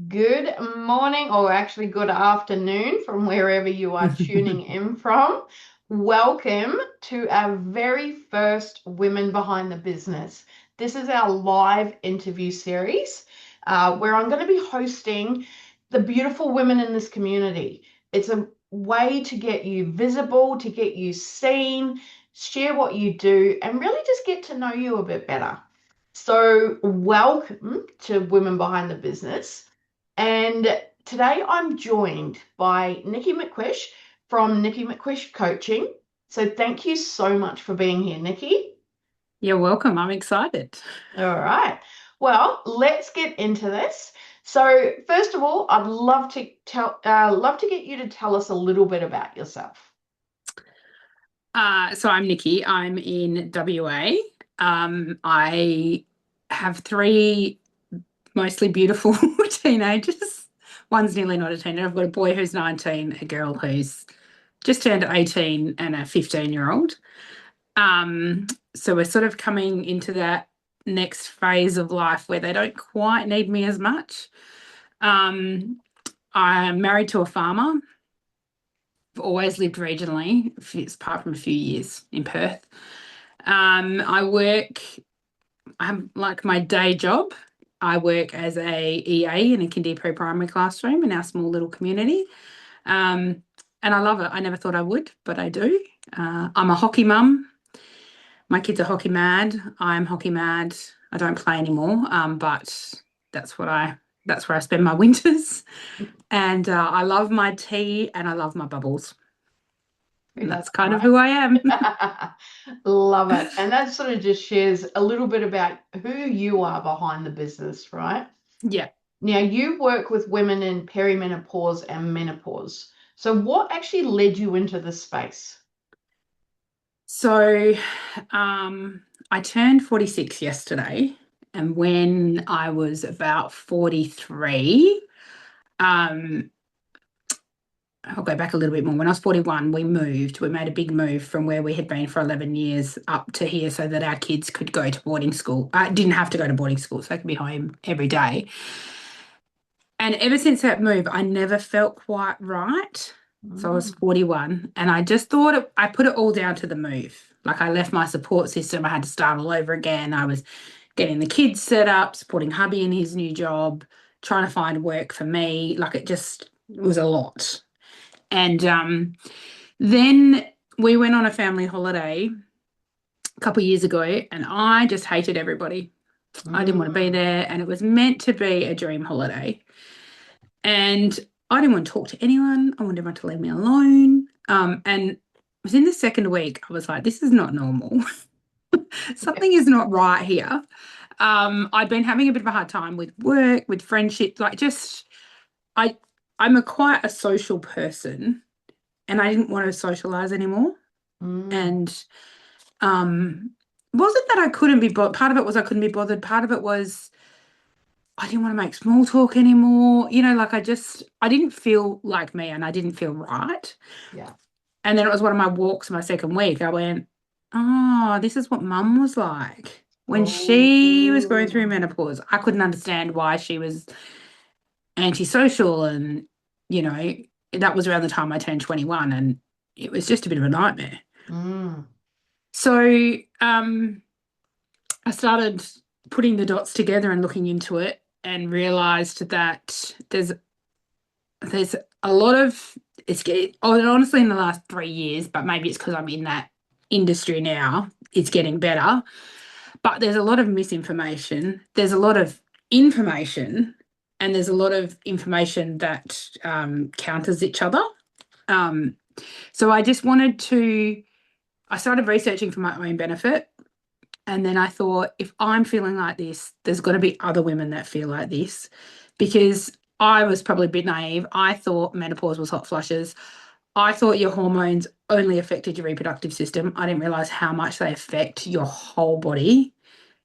Good morning, or actually good afternoon from wherever you are tuning in from. Welcome to our very first Women Behind the Business. This is our live interview series where I'm going to be hosting the beautiful women in this community. It's a way to get you visible, to get you seen, share what you do, and really just get to know you a bit better. So, welcome to Women Behind the Business. And today I'm joined by Nikki McCuish from Nikki McCuish Coaching. So thank you so much for being here, Nikki. You're welcome. I'm excited. All right. Well, let's get into this. So first of all, I'd love to get you to tell us a little bit about yourself. So I'm Nikki. I'm in WA. I have three mostly beautiful teenagers. One's nearly not a teenager. I've got a boy who's 19, a girl who's just turned 18, and a 15-year-old. Um, so we're sort of coming into that next phase of life where they don't quite need me as much. Um, I'm married to a farmer. I've always lived regionally, apart from a few years in Perth. I work, I'm like my day job. I work as a EA in a kinder pre-primary classroom in our small little community. Um, and I love it. I never thought I would, but I do. I'm a hockey mum. My kids are hockey mad. I'm hockey mad. I don't play anymore, but that's what I that's where I spend my winters. And I love my tea and I love my bubbles. And That's that's kind of right. who I am. Love it. And that sort of just shares a little bit about who you are behind the business, right? Yeah. Now, you work with women in perimenopause and menopause. So, what actually led you into this space? So I turned 46 yesterday. And when I was about 43, um, I'll go back a little bit more. When I was 41, we moved. We made a big move from where we had been for 11 years up to here so that our kids could go to boarding school. Didn't have to go to boarding school, so they could be home every day. And ever since that move, I never felt quite right. So I was Mm. 41 and I just thought I put it all down to the move. Like I left my support system. I had to start all over again. I was getting the kids set up, supporting hubby in his new job, trying to find work for me. Like it just was a lot. And then we went on a family holiday a couple of years ago and I just hated everybody. I didn't want to be Mm. there and it was meant to be a dream holiday. And I didn't want to talk to anyone. I wanted everyone to leave me alone. And within the second week, I was like, this is not normal. Yeah. Something is not right here. I've been having a bit of a hard time with work, with friendships, like just I I'm a quite a social person and I didn't want to socialize anymore. Mm. And wasn't that I couldn't be bothered. Part of it was I couldn't be bothered. Part of it was I didn't want to make small talk anymore. Like I didn't feel like me and I didn't feel right. Yeah. And then it was one of my walks my second week. I went, oh, this is what mum was like when she was going through Oh. menopause. I couldn't understand why she was antisocial. And, you know, that was around the time I turned 21 and it was just a bit of a nightmare. Mm. So I started putting the dots together and looking into it and realized that there's a lot of honestly in the last 3 years, but maybe it's because I'm in that industry now, it's getting better. But there's a lot of misinformation. There's a lot of information, and there's a lot of information that counters each other. Um, so I just wanted to. I started researching for my own benefit, and then I thought, if I'm feeling like this, there's got to be other women that feel like this because I was probably a bit naive. I thought menopause was hot flushes. I thought your hormones only affected your reproductive system. I didn't realize how much they affect your whole body,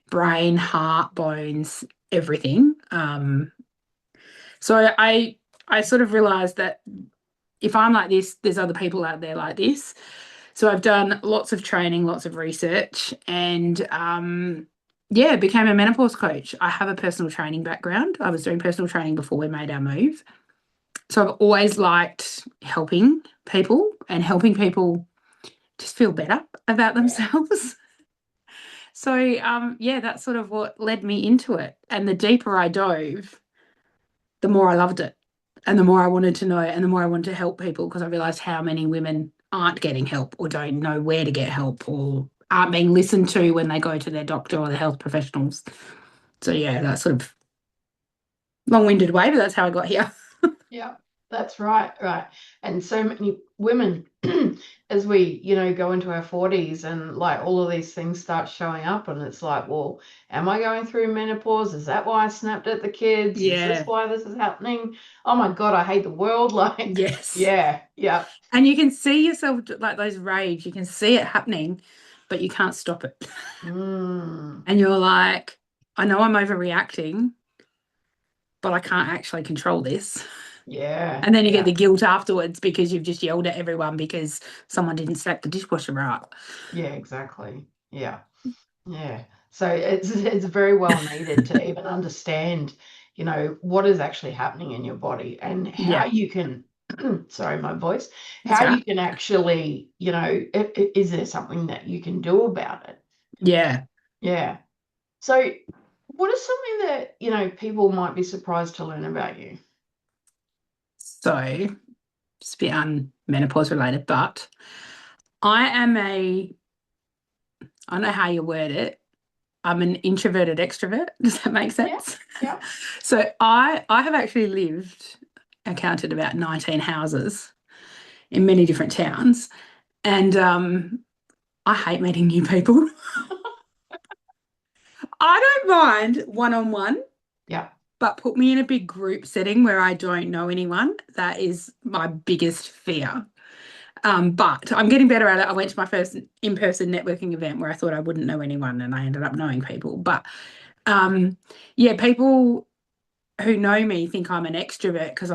brain, heart, bones, everything. So I sort of realized that if I'm like this, there's other people out there like this. So I've done lots of training, lots of research, and yeah, became a menopause coach. I have a personal training background. I was doing personal training before we made our move. So I've always liked helping people and helping people just feel better about Yeah. themselves. So yeah, that's sort of what led me into it. And the deeper I dove, the more I loved it. And the more I wanted to know and the more I wanted to help people because I realized how many women aren't getting help or don't know where to get help or aren't being listened to when they go to their doctor or their health professionals. So yeah, that's sort of long-winded way, but that's how I got here. Yeah, that's right, right. And so many women, as we, go into our 40s and like all of these things start showing up, and it's like, well, am I going through menopause? Is that why I snapped at the kids? Is this Yeah. why this is happening? Oh my God, I hate the world. Like, Yes. yeah, yeah. And you can see yourself like those rage, you can see it happening, but you can't stop it. Mm, And you're like, I know I'm overreacting, but I can't actually control this. yeah, And then you get yeah. the guilt afterwards because you've just yelled at everyone because someone didn't stack the dishwasher right. Yeah, exactly. Yeah. Yeah. So it's very well needed to even understand, what is actually happening in your body and how Yeah, you can, sorry, my voice, that's how right. you can actually, is there something that you can do about it? Yeah. Yeah. So what is something that, people might be surprised to learn about you? So it's a bit menopause related, but I am I don't know how you word it. I'm an introverted extrovert. Does that make Yeah. sense? Yeah. So I have actually lived, I counted about 19 houses in many different towns. And I hate meeting new people. I don't mind one-on-one, Yeah. but put me in a big group setting where I don't know anyone. That is my biggest fear. But I'm getting better at it. I went to my first in-person networking event where I thought I wouldn't know anyone and I ended up knowing people. But um, yeah, people who know me think I'm an extrovert because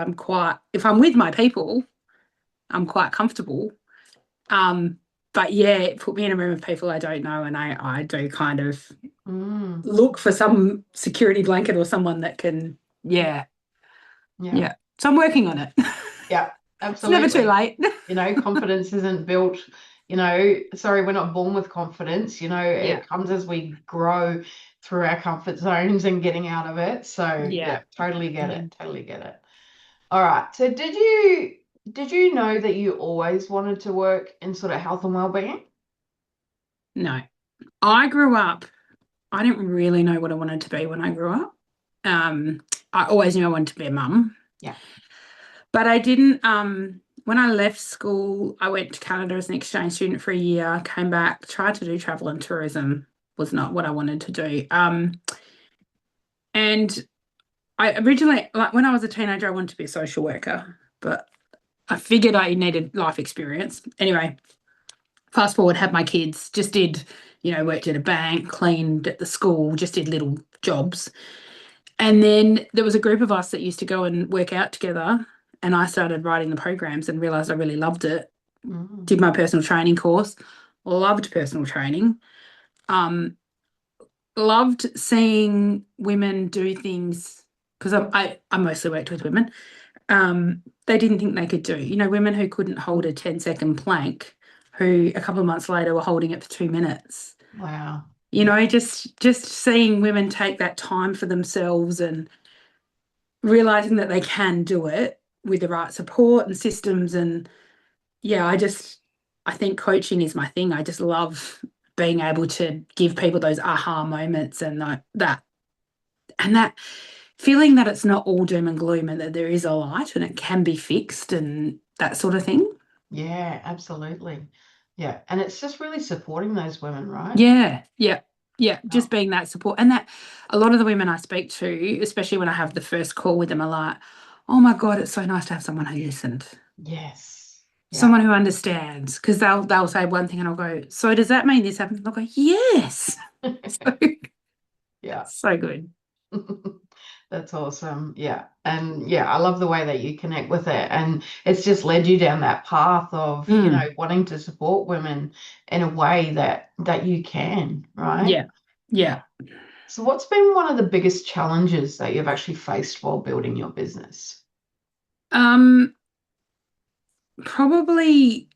if I'm with my people, I'm quite comfortable. Um, but yeah, put me in a room of people I don't know and I do kind of Mm, look for some security blanket or someone that can, yeah, yeah. yeah. So I'm working on it. Yeah. It's never too Absolutely. late. Confidence isn't built, sorry, we're not born with confidence. Yeah, It comes as we grow through our comfort zones and getting out of it. So yeah, yeah, totally get yeah. it. Totally get it. All right. So did you know that you always wanted to work in sort of health and well-being? No, I grew up, I didn't really know what I wanted to be when I grew up. Um, I always knew I wanted to be a mum, Yeah. but I didn't. When I left school, I went to Canada as an exchange student for a year, came back, tried to do travel and tourism, was not what I wanted to do. And I originally, like when I was a teenager, I wanted to be a social worker, but I figured I needed life experience. Anyway, fast forward, had my kids, just did, worked at a bank, cleaned at the school, just did little jobs. And then there was a group of us that used to go and work out together. And I started writing the programs and realized I really loved it. Mm, Did my personal training course, loved personal training. Um, Loved seeing women do things because I mostly worked with women. They didn't think they could do. Women who couldn't hold a 10-second plank, who a couple of months later were holding it for 2 minutes. wow. Just seeing women take that time for themselves and realizing that they can do it with the right support and systems. And yeah, I think coaching is my thing. I just love being able to give people those aha moments and that feeling that it's not all doom and gloom and that there is a light and it can be fixed and that sort of thing. Yeah, absolutely. Yeah. And it's just really supporting those women, right? Yeah, yeah, yeah. Oh, Just being that support. And that a lot of the women I speak to, especially when I have the first call with them, are like, oh my God, it's so nice to have someone who listened, yes. Yeah. someone who understands. Because they'll say one thing and I'll go, so does that mean this happened? They'll go, yes. So, Yeah. so good. That's awesome. Yeah. And yeah, I love the way that you connect with it. And it's just led you down that path of, Mm, wanting to support women in a way that you can, right? yeah, Yeah. yeah. So what's been one of the biggest challenges that you've actually faced while building your business? Um, Probably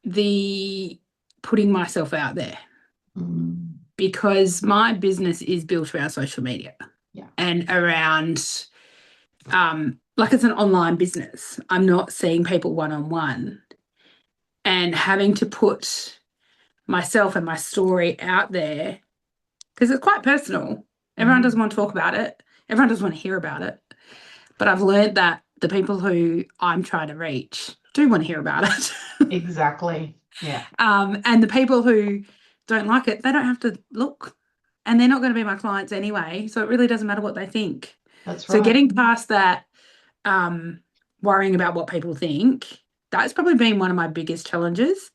the putting myself out there, Mm, because my business is built around social media yeah. and around like it's an online business. I'm not seeing people one on one, and having to put myself and my story out there because it's quite personal. Everyone doesn't Mhm. want to talk about it. Everyone doesn't want to hear about it. But I've learned that the people who I'm trying to reach do want to hear about it. Exactly. Yeah, And the people who don't like it, they don't have to look. And they're not going to be my clients anyway. So it really doesn't matter what they think. that's So right. getting past that, um, worrying about what people think, that's probably been one of my biggest challenges.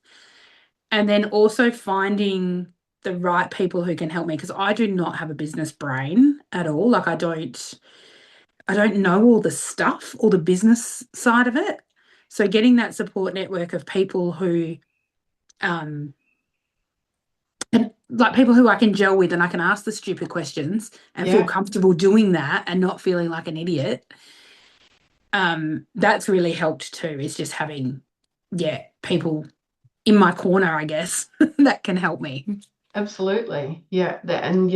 And then also finding the right people who can help me, because I do not have a business brain at all. Like I don't know all the stuff, all the business side of it. So getting that support network of people who um and like people who I can gel with and I can ask the stupid questions and feel Yeah, comfortable doing that and not feeling like an idiot. That's really helped too, is just having, yeah, people in my corner, I guess, that can help me. absolutely. Yeah, and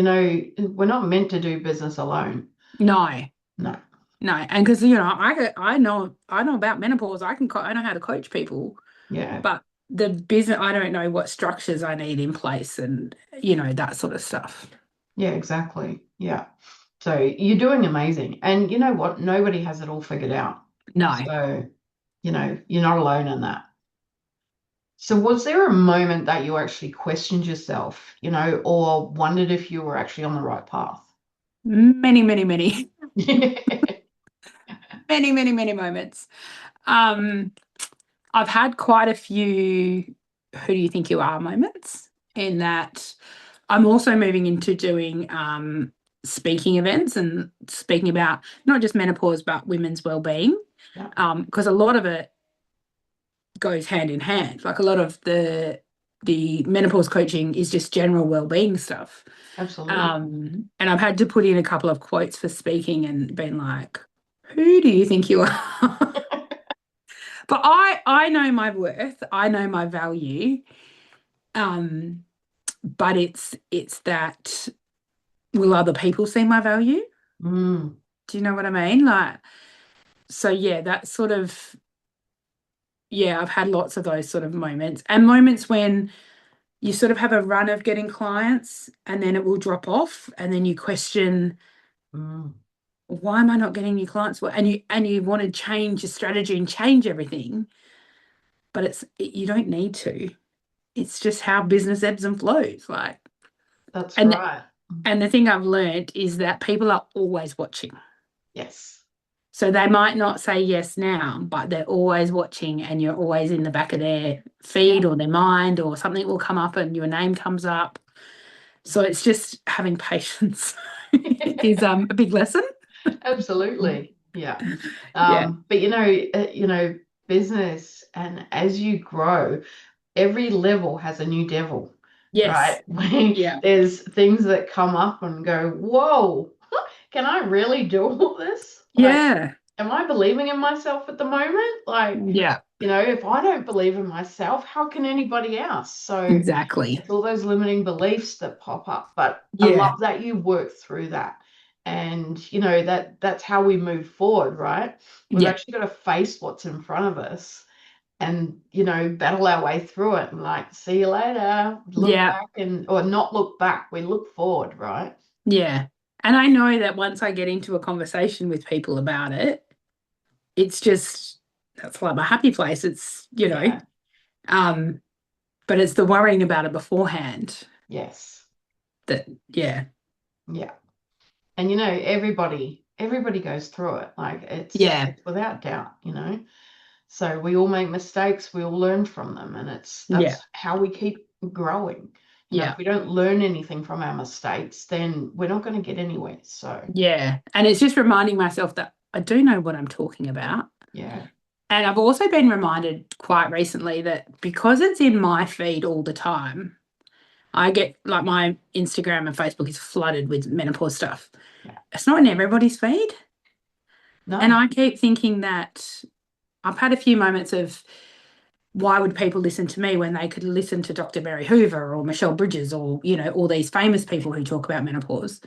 we're not meant to do business alone. No, No. no. And because, I know about menopause. I know how to coach people, Yeah. but the business, I don't know what structures I need in place and, that sort of stuff. Yeah, exactly. Yeah. So you're doing amazing. And you know what? Nobody has it all figured out. No. So, you're not alone in that. So was there a moment that you actually questioned yourself, or wondered if you were actually on the right path? Many, many, many, many, many, many moments. Um, I've had quite a few who do you think you are moments, in that I'm also moving into doing speaking events and speaking about not just menopause but women's well-being, Yeah, because a lot of it goes hand in hand. Like a lot of the menopause coaching is just general well-being stuff. absolutely. And I've had to put in a couple of quotes for speaking and been like, who do you think you are? But I know my worth. I know my value. Um, but it's that, will other people see my value? Mm, Do you know what I mean? Like, so yeah, that's sort of, yeah, I've had lots of those sort of moments, and moments when you sort of have a run of getting clients and then it will drop off and then you question, mm, why am I not getting new clients? Well, and you want to change your strategy and change everything, but you don't need to. It's just how business ebbs and flows. Like, that's and right. and the thing I've learned is that people are always watching. Yes. So they might not say yes now, but they're always watching, and you're always in the back of their feed Yeah. or their mind, or something will come up and your name comes up. So it's just having patience is a big lesson. Absolutely. Yeah. Yeah. But business, and as you grow, every level has a new devil, Yes. right? When Yeah. there's things that come up and go, whoa, can I really do all this? Like, Yeah. am I believing in myself at the moment? Like, Yeah. if I don't believe in myself, how can anybody else? So Exactly. it's all those limiting beliefs that pop up. But I Yeah. love that you work through that. And that's how we move forward, right? We've Yeah. actually got to face what's in front of us and battle our way through it and like see you later, look Yeah. back, and or not look back, we look forward, right? Yeah. And I know that once I get into a conversation with people about it, it's just, that's like my happy place. Yeah. Um, but it's the worrying about it beforehand Yes. that, yeah. Yeah. And everybody goes through it, like Yeah. it's without doubt, so we all make mistakes, we all learn from them, and Yeah. that's how we keep growing. If Yeah. we don't learn anything from our mistakes, then we're not going to get anywhere. So Yeah. And it's just reminding myself that I do know what I'm talking about. yeah. And I've also been reminded quite recently that because it's in my feed all the time, I get like my Instagram and Facebook is flooded with menopause stuff. Yeah. It's not in everybody's feed. And No. I keep thinking that I've had a few moments of why would people listen to me when they could listen to Dr. Mary Hoover or Michelle Bridges or, all these famous people who talk about menopause?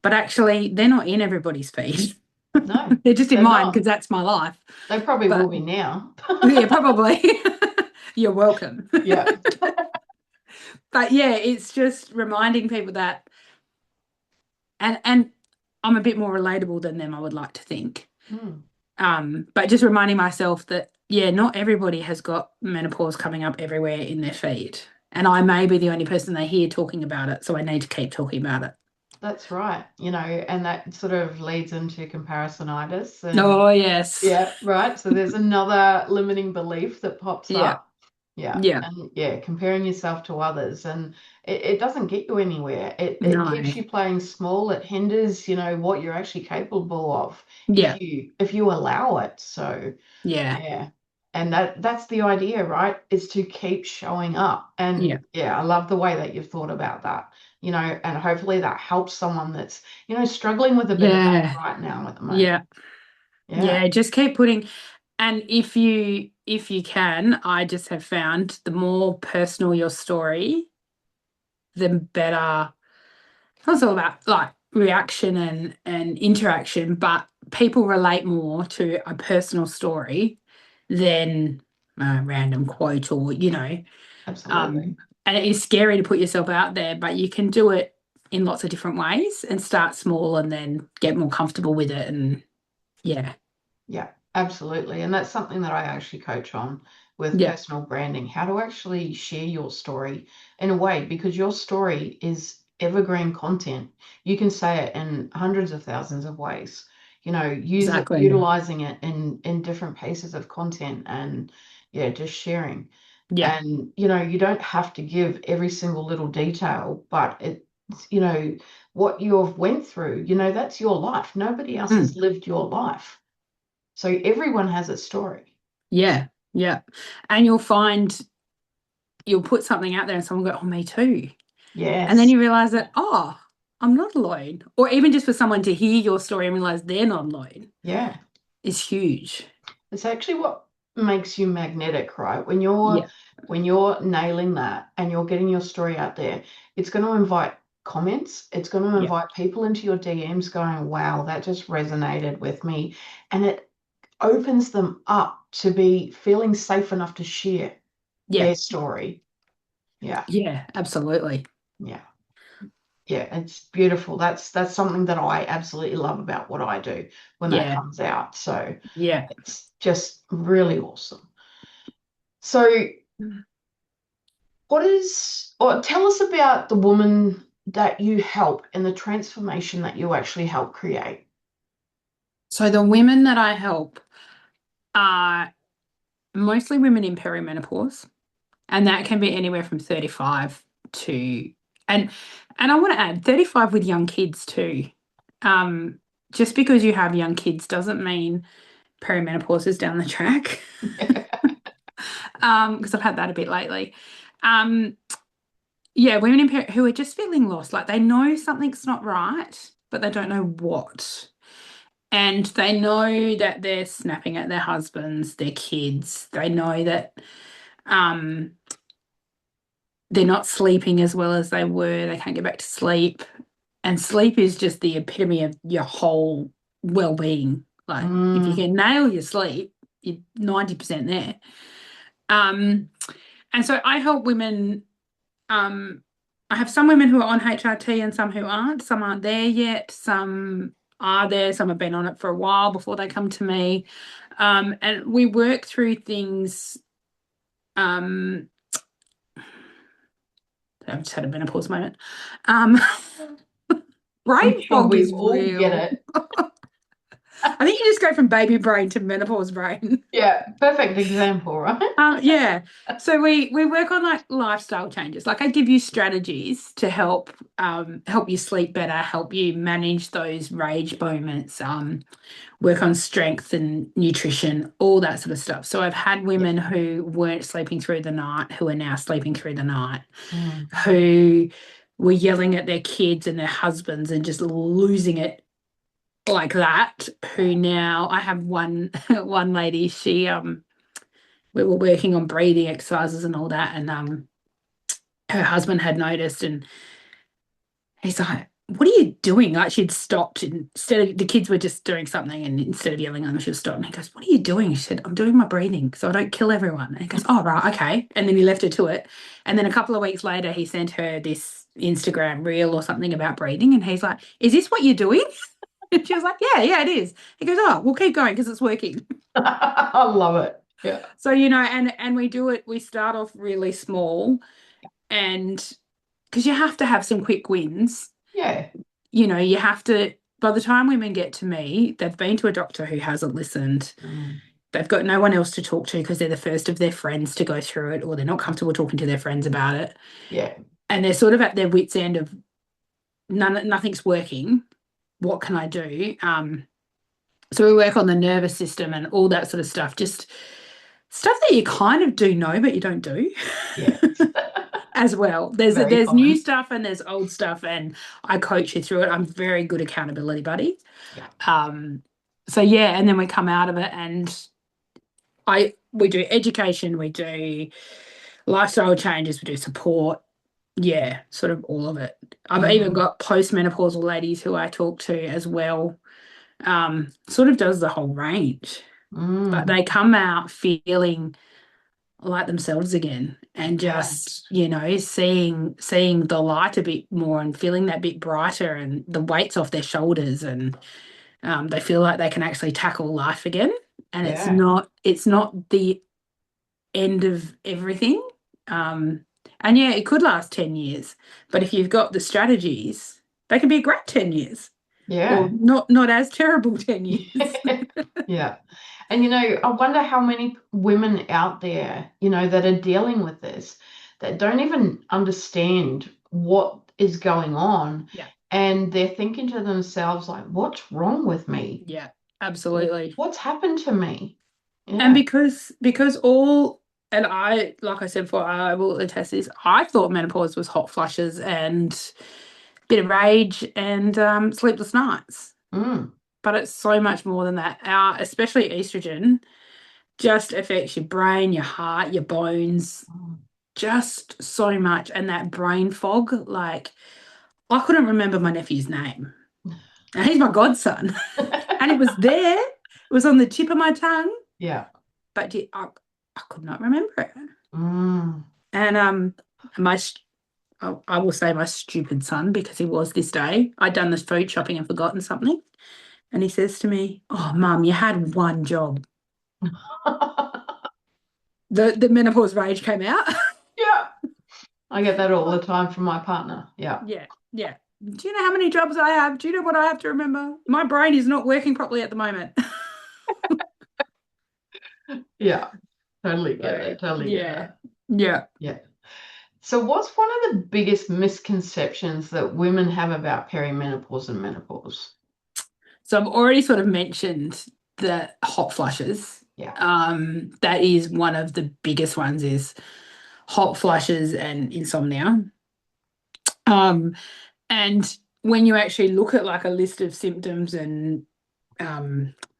But actually, they're not in everybody's feed. No, They're just in they're mine not. because that's my life. They probably will But be now. yeah, probably. You're welcome. Yeah. But yeah, it's just reminding people that, and I'm a bit more relatable than them, I would like to think. Mm. But just reminding myself that, yeah, not everybody has got menopause coming up everywhere in their feed. And I may be the only person they hear talking about it, so I need to keep talking about it. That's right. And that sort of leads into comparisonitis and Oh, yes. yeah, right. So there's another limiting belief that pops Yeah. up. Yeah. Yeah. And yeah, comparing yourself to others and it doesn't get you anywhere. It No. keeps you playing small. It hinders, what you're actually capable of Yeah. if you allow it. So Yeah. yeah. And that's the idea, right? Is to keep showing up. Yeah. And yeah, I love the way that you've thought about that. And hopefully that helps someone that's, struggling with a bit of that Yeah. right now at the moment. Yeah. Yeah. Yeah. Just keep putting, and if you can, I just have found the more personal your story, the better. It's all about like reaction and interaction, but people relate more to a personal story than a random quote or, Absolutely. um, and it is scary to put yourself out there, but you can do it in lots of different ways and start small and then get more comfortable with it. And yeah, Yeah, absolutely. And that's something that I actually coach on with yeah, personal branding, how to actually share your story in a way, because your story is evergreen content. You can say it in hundreds of thousands of ways, exactly. utilizing it in different pieces of content and yeah, just sharing. Yeah, And you don't have to give every single little detail, but you know, what you've went through, that's your life. Nobody else has mm, lived your life. So everyone has a story. yeah, yeah. And you'll put something out there and someone will go, oh, me too. And then Yes. you realize that, oh, I'm not alone. Or even just for someone to hear your story and realize they're not alone Yeah. is huge. It's actually what makes you magnetic, right? When you're Yeah, when you're nailing that and you're getting your story out there, it's going to invite comments. It's going to yeah, invite people into your DMs going, wow, that just resonated with me. And it opens them up to be feeling safe enough to share yeah, their story. Yeah. yeah, absolutely. Yeah. Yeah, it's beautiful. That's something that I absolutely love about what I do when that Yeah, comes out. So yeah. it's just really awesome. So or tell us about the woman that you help and the transformation that you actually help create. So the women that I help are mostly women in perimenopause, and that can be anywhere from 35 to and and I want to add 35 with young kids too. Um, just because you have young kids doesn't mean perimenopause is down the track. Because I've had that a bit lately. Um, yeah, women in who are just feeling lost, like they know something's not right, but they don't know what. And they know that they're snapping at their husbands, their kids. They know that um, they're not sleeping as well as they were. They can't get back to sleep. And sleep is just the epitome of your whole well-being. Like if you Mm, can nail your sleep, you're 90% there. Um, and so I help women. I have some women who are on HRT and some who aren't. Some aren't there yet. Some are there. Some have been on it for a while before they come to me. And we work through things. Um, I've just had a menopause moment. Um, I'm brain sure fog we is all get real. it. I think you just go from baby brain to menopause brain. Yeah, perfect example, right? Yeah. So we work on like lifestyle changes. Like I give you strategies to help you sleep better, help you manage those rage moments, work on strength and nutrition, all that sort of stuff. So I've had Yeah. women who weren't sleeping through the night who are now sleeping through the night, Mm. who were yelling at their kids and their husbands and just losing it like that, who now I have one lady, she we were working on breathing exercises and all that, and her husband had noticed, and he's like, "What are you doing?" Like she'd stopped, and instead of the kids were just doing something, and instead of yelling at them, she was stopped. And he goes, "What are you doing?" She said, "I'm doing my breathing so I don't kill everyone." And he goes, "Oh right, okay." And then he left her to it. And then a couple of weeks later, he sent her this Instagram reel or something about breathing, and he's like, "Is this what you're doing?" And she was like, "Yeah, yeah, it is." He goes, "Oh, we'll keep going because it's working." I love it. Yeah. So, and we do it, we start off really small, and because you have to have some quick wins, Yeah. you have to, by the time women get to me, they've been to a doctor who hasn't listened. Mm. They've got no one else to talk to because they're the first of their friends to go through it, or they're not comfortable talking to their friends about it. Yeah. And they're sort of at their wits' end of nothing's working. What can I do? So we work on the nervous system and all that sort of stuff, just stuff that you kind of do know, but you don't do Yeah. as well. There's Very there's new common. stuff and there's old stuff, and I coach you through it. I'm very good accountability buddy. Yeah. So yeah, and then we come out of it, and we do education, we do lifestyle changes, we do support. Yeah, sort of all of it. I've even Mm. got postmenopausal ladies who I talk to as well. Sort of does the whole range, but Mm. they come out feeling like themselves again, and Yeah. just seeing the light a bit more and feeling that bit brighter, and the weight's off their shoulders, and they feel like they can actually tackle life again, and Yeah. it's not the end of everything. And yeah, it could last 10 years, but if you've got the strategies, they can be a great 10 years, or Yeah. not as terrible 10 years. Yeah. And I wonder how many women out there, that are dealing with this that don't even understand what is going on. Yeah. And they're thinking to themselves, like, what's wrong with me? Yeah, absolutely. What's happened to me? And Yeah. because all, and I, like I said before, I will attest this, I thought menopause was hot flushes and bit of rage and sleepless nights. Mm. But it's so much more than that. Especially estrogen just affects your brain, your heart, your bones, Mm. just so much. And that brain fog, like I couldn't remember my nephew's name. Now he's my godson. And it was there. It was on the tip of my tongue, Yeah. but I could not remember it. Mm. And my I will say my stupid son, because he was this day. I'd done this food shopping and forgotten something. And he says to me, "Oh, Mum, you had one job." The menopause rage came out. Yeah. I get that all the time from my partner. Yeah. Yeah, yeah. Do you know how many jobs I have? Do you know what I have to remember? My brain is not working properly at the moment. Yeah. Totally get So, that. Totally get yeah, that. yeah. Yeah. So what's one of the biggest misconceptions that women have about perimenopause and menopause? So I've already sort of mentioned the hot flushes. Yeah. That is one of the biggest ones, is hot flushes and insomnia. Um, and when you actually look at like a list of symptoms and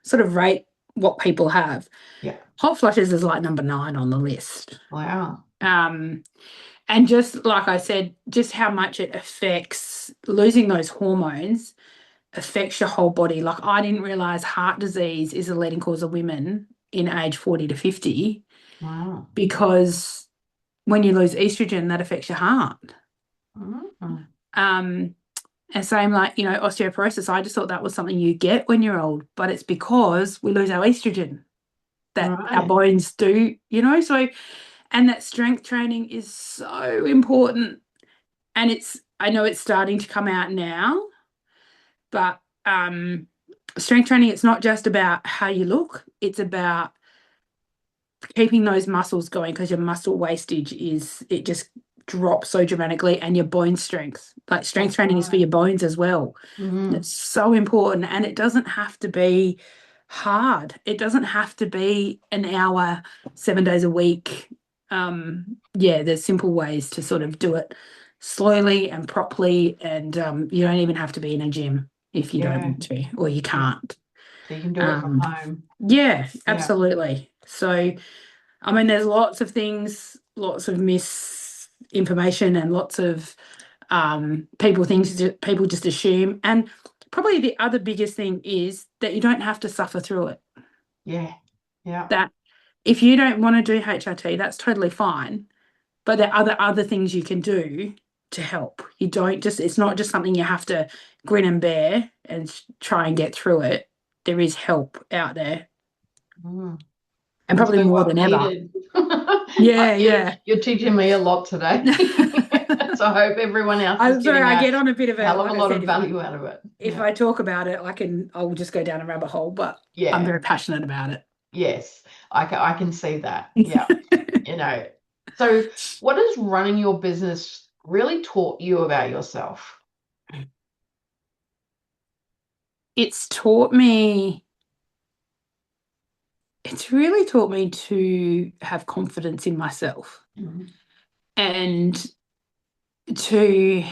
sort of rate what people have, Yeah. hot flushes is like number 9 on the list. Wow. Um, and just like I said, just how much it affects losing those hormones affects your whole body. Like I didn't realize heart disease is a leading cause of women in age 40 to 50, Wow. because when you lose estrogen, that affects your heart. Mm. Um, and same like, osteoporosis, I just thought that was something you get when you're old, but it's because we lose our estrogen that our Right. bones do. So, and that strength training is so important. And I know it's starting to come out now, but strength training, it's not just about how you look, it's about keeping those muscles going because your muscle wastage it just drops so dramatically, and your bone strength. Like strength That's training is for right. your bones as well. And Mm, it's so important. And it doesn't have to be hard. It doesn't have to be an hour, 7 days a week. Yeah, there's simple ways to sort of do it slowly and properly. And you don't even have to be in a gym if you don't yeah, want to, or you yeah. can't. So you can do it from Um, home. yeah, Yeah. absolutely. So, I mean, there's lots of things, lots of misinformation, and lots of people just assume. And probably the other biggest thing is that you don't have to suffer through it. Yeah. Yeah. That if you don't want to do HRT, that's totally fine. But there are other things you can do to help. You don't just, it's not just something you have to grin and bear and try and get through it. There is help out there, Mm. and And probably so more what than ever. needed? Yeah, You, yeah. you're teaching me a lot today. So I hope everyone else is I'm sorry, getting I a get on a bit of a, hell of a like I lot said, of value out of it. if Yeah. I talk about it, I'll just go down a rabbit hole, but I'm Yeah. very passionate about Yes. I can see that. Yeah. it. You know. So what has running your business really taught you about yourself? It's taught me, it's really taught me to have confidence in myself Mm. and to,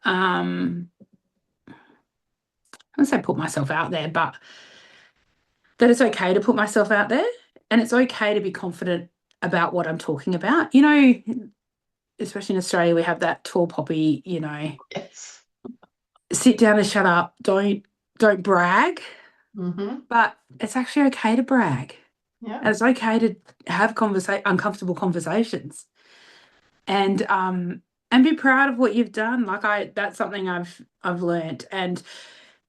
I wouldn't say put myself out there, but that it's okay to put myself out there, and it's okay to be confident about what I'm talking about. You know, especially in Australia, we have that tall poppy, Yes. sit down and shut up. Don't brag, Mm-hmm. but it's actually okay to brag. Yeah. And it's okay to have uncomfortable conversations, and be proud of what you've done. That's something I've learned. And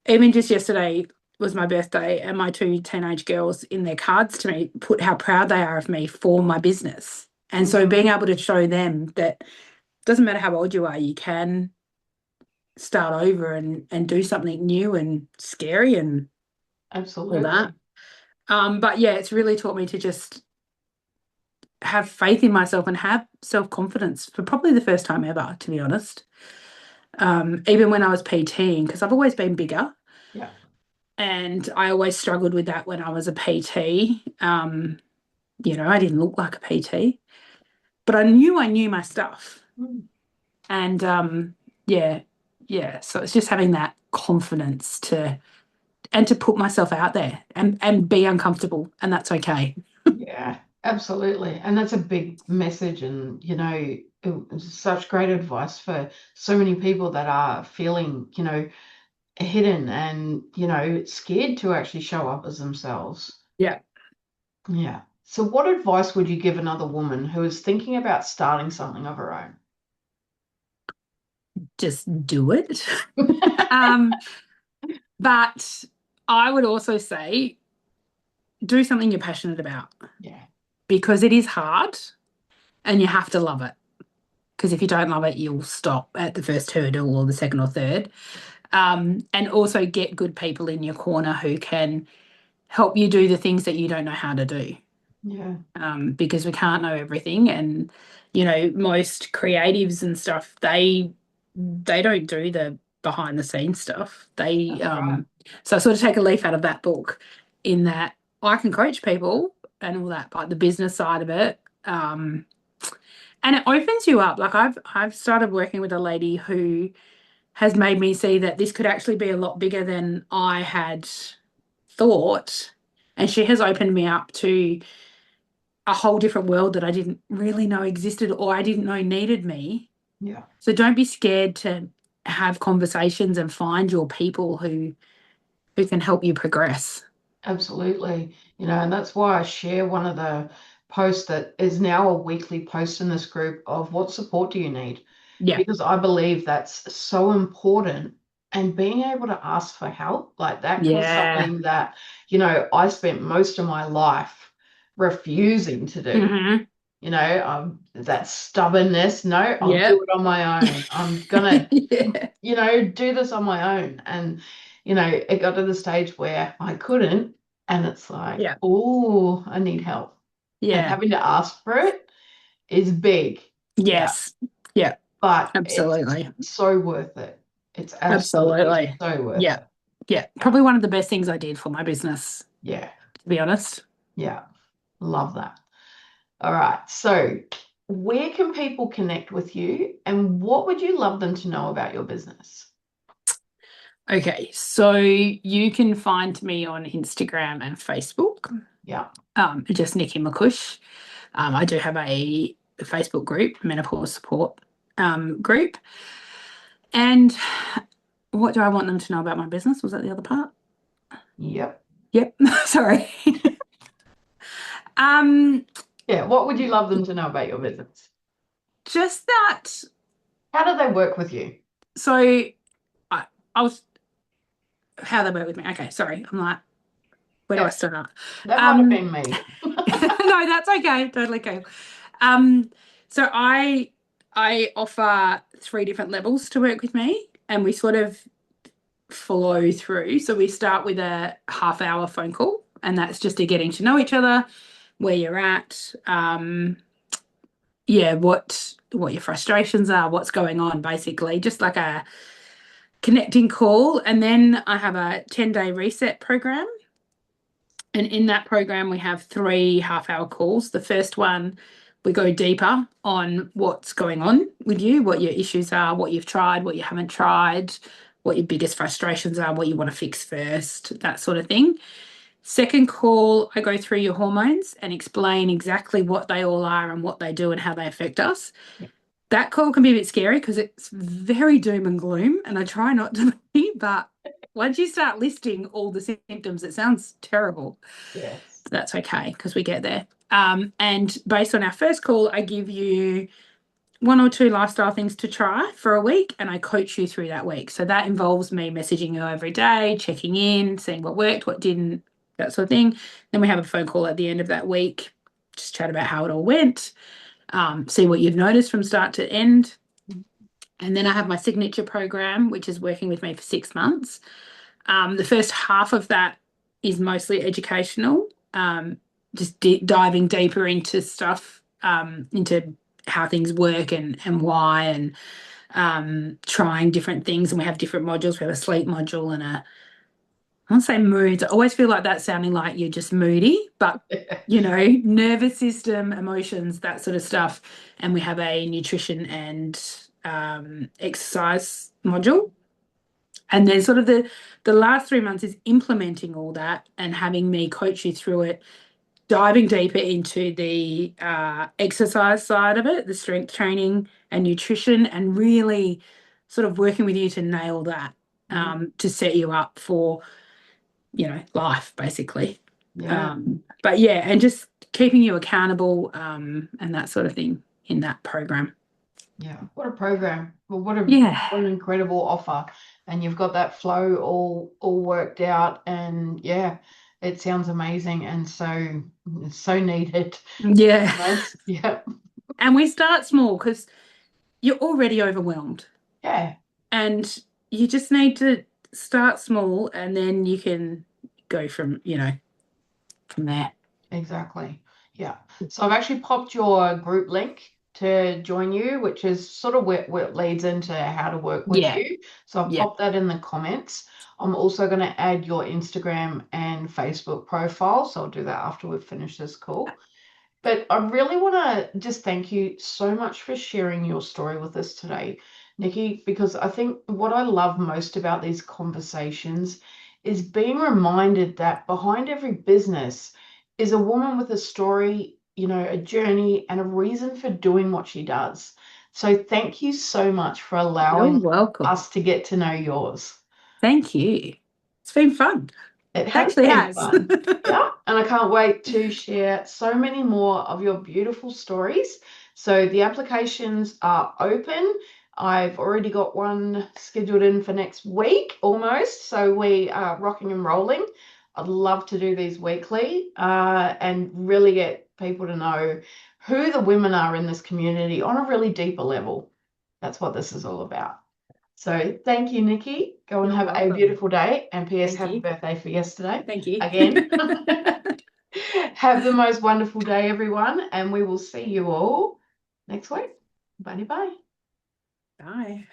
even just yesterday was my birthday, and my two teenage girls in their cards to me put how proud they are of me for my business. And so Mm. being able to show them that doesn't matter how old you are, you can start over and do something new and scary and all that. Absolutely. But yeah, it's really taught me to just have faith in myself and have self-confidence for probably the first time ever, to be honest. Even when I was PTing, because I've always been bigger, Yeah. and I always struggled with that when I was a PT. I didn't look like a PT, but I knew my stuff. Mm. And yeah, yeah. So it's just having that confidence to put myself out there and be uncomfortable, and that's okay. Yeah, absolutely. And that's a big message. And, it's such great advice for so many people that are feeling, hidden and, scared to actually show up as themselves. Yeah, Yeah. So, what advice would you give another woman who is thinking about starting something of her own? just do it. um, but I would also say do something you're passionate about, Yeah, because it is hard and you have to love it. Because if you don't love it, you'll stop at the first hurdle or the second or third. And also get good people in your corner who can help you do the things that you don't know how to do. yeah, Because we can't know everything. And, most creatives and stuff, they don't do the behind the scenes stuff. that's right. So I sort of take a leaf out of that book in that I can coach people and all that, but the business side of it. And it opens you up. Like I've started working with a lady who has made me see that this could actually be a lot bigger than I had thought. And she has opened me up to a whole different world that I didn't really know existed or I didn't know needed me. Yeah. So don't be scared to have conversations and find your people who can help you progress. Absolutely. And that's why I share one of the posts that is now a weekly post in this group of what support do you need? Yeah. Because I believe that's so important. And being able to ask for help, like that was Yeah. something that, I spent most of my life refusing to do. Hmm. That stubbornness. No, I'll do Yep. it on my own. I'm gonna Yeah. do this on my own. And, it got to the stage where I couldn't, and it's like, Yeah. oh, I need help. And Yeah. having to ask for it is big. Yeah. Yes. Yeah. But it's Absolutely. so worth it. It's absolutely Absolutely. so worth Yeah. it. Yeah. Yeah. Probably one of the best things I did for my business, Yeah. to be honest. Yeah. Love that. All right. So, where can people connect with you and what would you love them to know about your business? Okay. So you can find me on Instagram and Facebook, Yeah. just Nikki McCuish. I do have a Facebook group, menopause support group. And what do I want them to know about my business? Was that the other part? Yep. Yep. Sorry. Um, Yeah. What would you love them to know about your business? just that. How do they work with you? So I was how they work with me. Okay, sorry. I'm like, where do I Yeah. start? That might have Um, been me. no, that's okay. Totally cool. Um, so I offer three different levels to work with me, and we sort of flow through. So we start with a half-hour phone call, and that's just a getting to know each other, where you're at, yeah, what your frustrations are, what's going on, basically, just like a connecting call. And then I have a 10-day reset program. And in that program, we have three half-hour calls. The first one, we go deeper on what's going on with you, what your issues are, what you've tried, what you haven't tried, what your biggest frustrations are, what you want to fix first, that sort of thing. Second call, I go through your hormones and explain exactly what they all are and what they do and how they affect us. That call can be a bit scary because it's very doom and gloom, and I try not to be, but once you start listing all the symptoms, it sounds terrible. Yes. That's okay because we get there. And based on our first call, I give you one or two lifestyle things to try for a week, and I coach you through that week. So that involves me messaging you every day, checking in, seeing what worked, what didn't, that sort of thing. Then we have a phone call at the end of that week, just chat about how it all went, see what you've noticed from start to end. And then I have my signature program, which is working with me for 6 months. The first half of that is mostly educational, just diving deeper into stuff, into how things work and why, and trying different things. And we have different modules. We have a sleep module and I won't say moods. I always feel like that's sounding like you're just moody, but nervous system, emotions, that sort of stuff. And we have a nutrition and exercise module. And then sort of the last 3 months is implementing all that and having me coach you through it, diving deeper into the exercise side of it, the strength training and nutrition, and really sort of working with you to nail that, to set you up for life basically. Yeah. But yeah, and just keeping you accountable, and that sort of thing in that program. Yeah. What a program. Well, what a Yeah. what an incredible offer. And you've got that flow all worked out. And yeah, it sounds amazing and so needed. To be Yeah. honest. Yeah. And we start small because you're already overwhelmed, Yeah. and you just need to start small and then you can go from there. Exactly. Yeah. So I've actually popped your group link to join you, which is sort of where it leads into how to work with Yeah. you. So I've Yeah. popped that in the comments. I'm also going to add your Instagram and Facebook profile. So I'll do that after we've finished this call. But I really want to just thank you so much for sharing your story with us today, Nikki, because I think what I love most about these conversations is being reminded that behind every business is a woman with a story, a journey, and a reason for doing what she does. So thank you so much for You're allowing welcome. us to get to know yours. Thank you. It's been fun. It It has actually been has. fun. Yeah. And I can't wait to share so many more of your beautiful stories. So the applications are open. I've already got one scheduled in for next week almost. So we are rocking and rolling. I'd love to do these weekly and really get people to know who the women are in this community on a really deeper level. That's what this is all about. So thank you, Nikki. Go and You're have a welcome. beautiful day. And P.S. Thank Happy you. birthday for yesterday. Thank you. Again. Have the most wonderful day, everyone. And we will see you all next week. Bye bye. Bye.